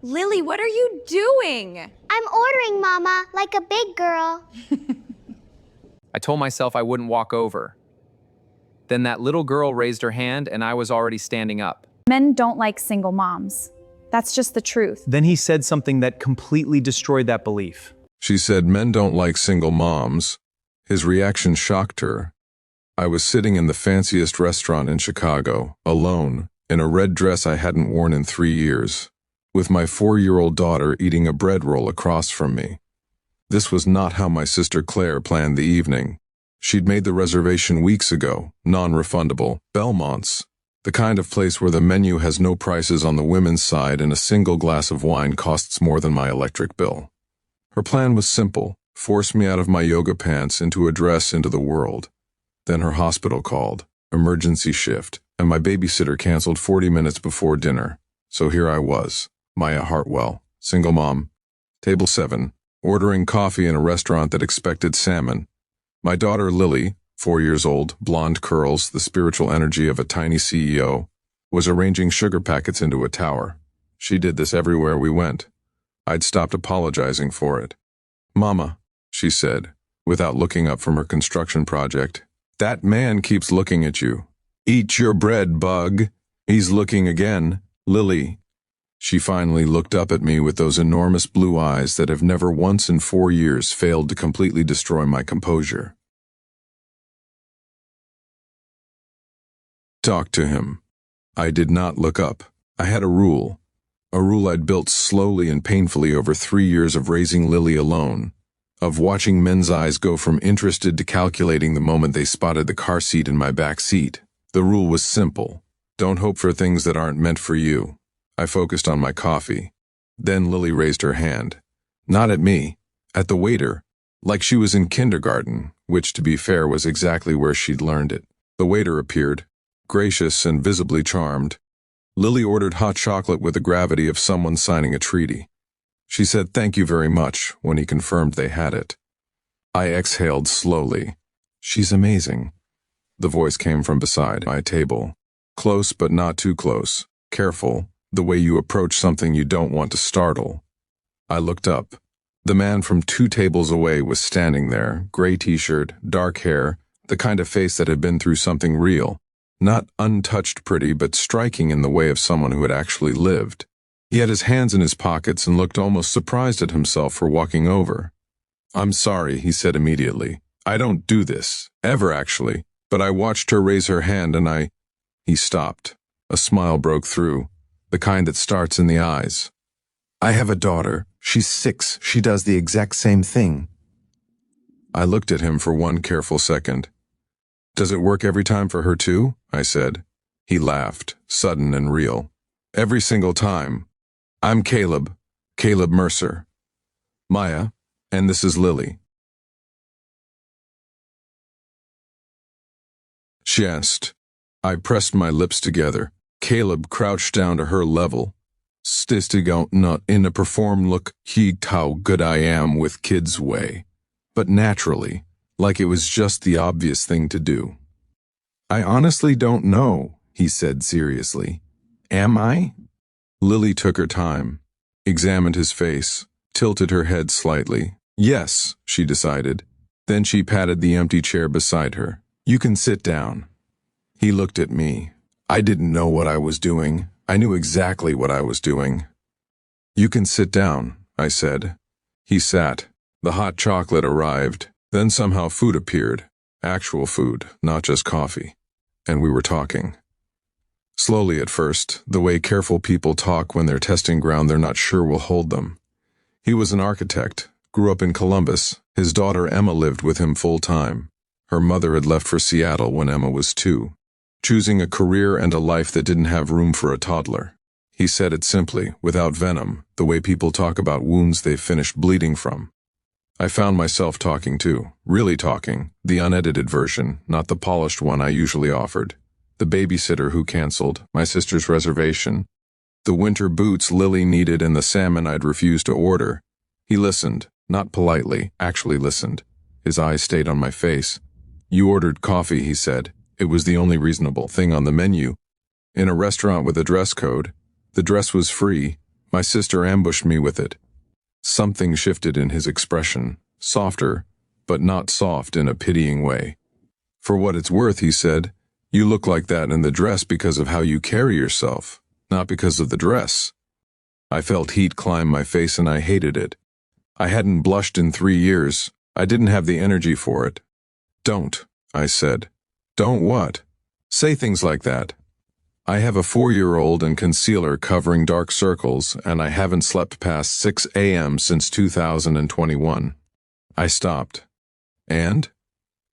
Lily, what are you doing? I'm ordering, Mama, like a big girl. I told myself I wouldn't walk over. Then that little girl raised her hand and I was already standing up. Men don't like single moms. That's just the truth. Then he said something that completely destroyed that belief. She said men don't like single moms. His reaction shocked her. I was sitting in the fanciest restaurant in Chicago, alone, in a red dress I hadn't worn in 3 years, with my 4-year-old daughter eating a bread roll across from me. This was not how my sister Claire planned the evening. She'd made the reservation weeks ago, non-refundable, Belmont's, the kind of place where the menu has no prices on the women's side and a single glass of wine costs more than my electric bill. Her plan was simple: force me out of my yoga pants into a dress into the world. Then her hospital called, emergency shift, and my babysitter canceled 40 minutes before dinner. So here I was, Maya Hartwell, single mom, table 7, ordering coffee in a restaurant that expected salmon. My daughter Lily, 4 years old, blonde curls, the spiritual energy of a tiny CEO, was arranging sugar packets into a tower. She did this everywhere we went. I'd stopped apologizing for it. "Mama," she said, without looking up from her construction project, "that man keeps looking at you. Eat your bread, bug. He's looking again. Lily." She finally looked up at me with those enormous blue eyes that have never once in 4 years failed to completely destroy my composure. "Talk to him." I did not look up. I had a rule I'd built slowly and painfully over 3 years of raising Lily alone, of watching men's eyes go from interested to calculating the moment they spotted the car seat in my back seat. The rule was simple: don't hope for things that aren't meant for you. I focused on my coffee. Then Lily raised her hand. Not at me, at the waiter, like she was in kindergarten, which, to be fair, was exactly where she'd learned it. The waiter appeared, gracious and visibly charmed. Lily ordered hot chocolate with the gravity of someone signing a treaty. She said thank you very much when he confirmed they had it. I exhaled slowly. "She's amazing." The voice came from beside my table. Close but not too close. Careful, the way you approach something you don't want to startle. I looked up. The man from 2 tables away was standing there, gray t-shirt, dark hair, the kind of face that had been through something real. Not untouched pretty, but striking in the way of someone who had actually lived. He had his hands in his pockets and looked almost surprised at himself for walking over. "I'm sorry," he said immediately. "I don't do this, ever actually, but I watched her raise her hand and He stopped. A smile broke through, the kind that starts in the eyes. "I have a daughter. She's 6. She does the exact same thing." I looked at him for one careful second. "Does it work every time for her too?" I said. He laughed, sudden and real. "Every single time. I'm Caleb Mercer. Maya, and this is Lily." She asked. I pressed my lips together. Caleb crouched down to her level. "Stistig not in a perform look he how good I am with kids way." But naturally, like it was just the obvious thing to do. "I honestly don't know," he said seriously. "Am I?" Lily took her time, examined his face, tilted her head slightly. "Yes," she decided. Then she patted the empty chair beside her. "You can sit down." He looked at me. I didn't know what I was doing. I knew exactly what I was doing. "You can sit down," I said. He sat. The hot chocolate arrived. Then somehow food appeared. Actual food, not just coffee. And we were talking. Slowly at first, the way careful people talk when their testing ground they're not sure will hold them. He was an architect, grew up in Columbus. His daughter Emma lived with him full-time. Her mother had left for Seattle when Emma was 2, choosing a career and a life that didn't have room for a toddler. He said it simply, without venom, the way people talk about wounds they've finished bleeding from. I found myself talking too, really talking, the unedited version, not the polished one I usually offered. The babysitter who canceled, my sister's reservation, the winter boots Lily needed and the salmon I'd refused to order. He listened, not politely, actually listened. His eyes stayed on my face. "You ordered coffee," he said. "It was the only reasonable thing on the menu. In a restaurant with a dress code, the dress was free, My sister ambushed me with it. Something shifted in his expression, softer, but not soft in a pitying way. For what it's worth, he said, you look like that in the dress because of how you carry yourself, not because of the dress. I felt heat climb my face and I hated it. I hadn't blushed in 3 years. I didn't have the energy for it. Don't, I said. Don't what? Say things like that. I have a 4-year-old and concealer covering dark circles, and I haven't slept past 6 a.m. since 2021. I stopped. And?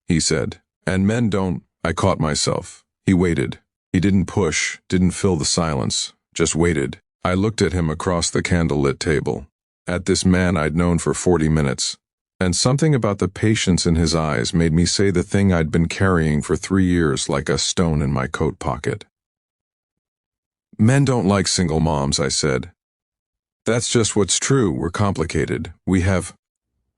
He said. And men don't. I caught myself. He waited. He didn't push, didn't fill the silence, just waited. I looked at him across the candlelit table, at this man I'd known for 40 minutes, and something about the patience in his eyes made me say the thing I'd been carrying for 3 years like a stone in my coat pocket. Men don't like single moms, I said. That's just what's true. We're complicated. We have...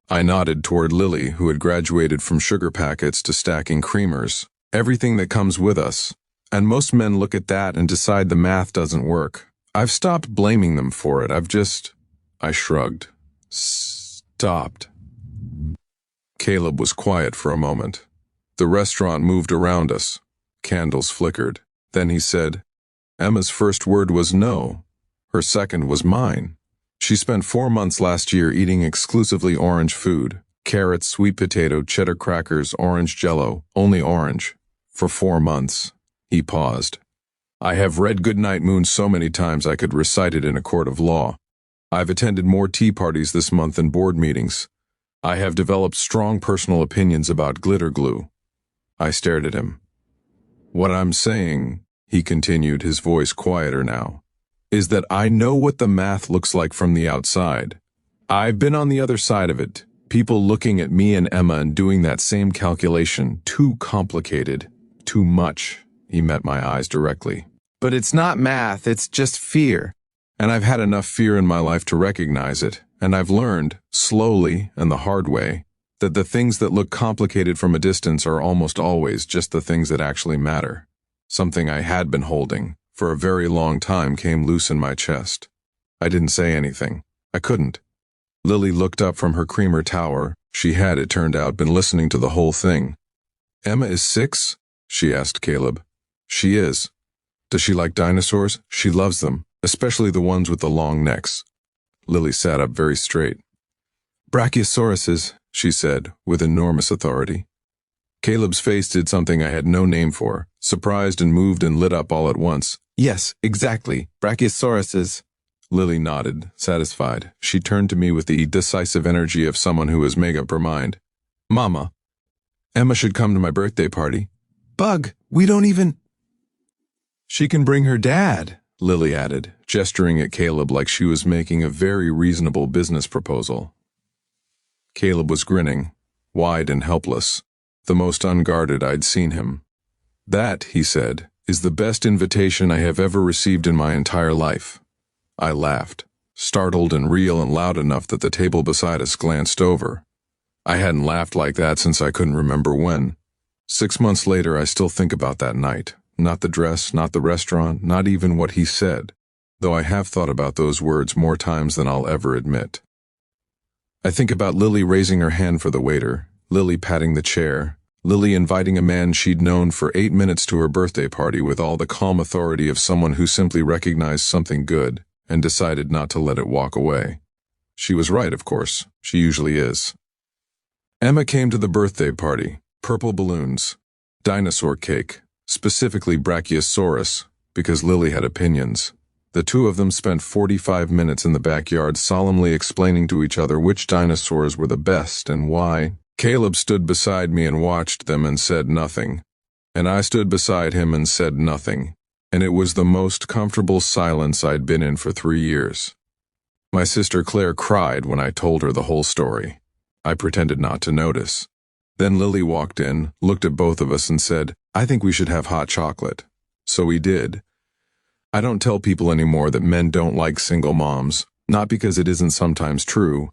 I nodded toward Lily, who had graduated from sugar packets to stacking creamers. Everything that comes with us. And most men look at that and decide the math doesn't work. I've stopped blaming them for it. I shrugged. Stopped. Caleb was quiet for a moment. The restaurant moved around us. Candles flickered. Then he said, Emma's first word was no. Her second was mine. She spent 4 months last year eating exclusively orange food. Carrots, sweet potato, cheddar crackers, orange jello, only orange. For 4 months. He paused. I have read Goodnight Moon so many times I could recite it in a court of law. I've attended more tea parties this month than board meetings. I have developed strong personal opinions about glitter glue. I stared at him. What I'm saying, he continued, his voice quieter now, is that I know what the math looks like from the outside. I've been on the other side of it, people looking at me and Emma and doing that same calculation, too complicated, too much. He met my eyes directly. But it's not math, it's just fear. And I've had enough fear in my life to recognize it, and I've learned, slowly and the hard way, that the things that look complicated from a distance are almost always just the things that actually matter. Something I had been holding for a very long time came loose in my chest. I didn't say anything. I couldn't. Lily looked up from her creamer tower. She had, it turned out, been listening to the whole thing. Emma is 6? She asked Caleb. She is. Does she like dinosaurs? She loves them, especially the ones with the long necks. Lily sat up very straight. Brachiosauruses, she said, with enormous authority. Caleb's face did something I had no name for, surprised and moved and lit up all at once. Yes, exactly, Brachiosauruses. Lily nodded, satisfied. She turned to me with the decisive energy of someone who has made up her mind. Mama, Emma should come to my birthday party. Bug, we don't even... She can bring her dad, Lily added, gesturing at Caleb like she was making a very reasonable business proposal. Caleb was grinning, wide and helpless, the most unguarded I'd seen him. That, he said, is the best invitation I have ever received in my entire life. I laughed, startled and real and loud enough that the table beside us glanced over. I hadn't laughed like that since I couldn't remember when. 6 months later, I still think about that night. Not the dress, not the restaurant, not even what he said, though I have thought about those words more times than I'll ever admit. I think about Lily raising her hand for the waiter, Lily patting the chair, Lily inviting a man she'd known for 8 minutes to her birthday party with all the calm authority of someone who simply recognized something good and decided not to let it walk away. She was right, of course. She usually is. Emma came to the birthday party. Purple balloons. Dinosaur cake. Specifically Brachiosaurus, because Lily had opinions. The two of them spent 45 minutes in the backyard solemnly explaining to each other which dinosaurs were the best and why. Caleb stood beside me and watched them and said nothing. And I stood beside him and said nothing. And it was the most comfortable silence I'd been in for 3 years. My sister Claire cried when I told her the whole story. I pretended not to notice. Then Lily walked in, looked at both of us and said, I think we should have hot chocolate. So we did. I don't tell people anymore that men don't like single moms, not because it isn't sometimes true,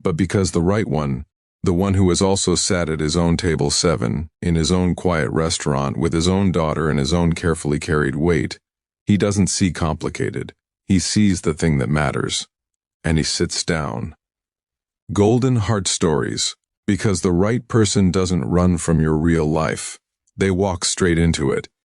but because the right one, the one who has also sat at his own table 7, in his own quiet restaurant with his own daughter and his own carefully carried weight, he doesn't see complicated. He sees the thing that matters, and he sits down. Golden heart stories, because the right person doesn't run from your real life. They walk straight into it.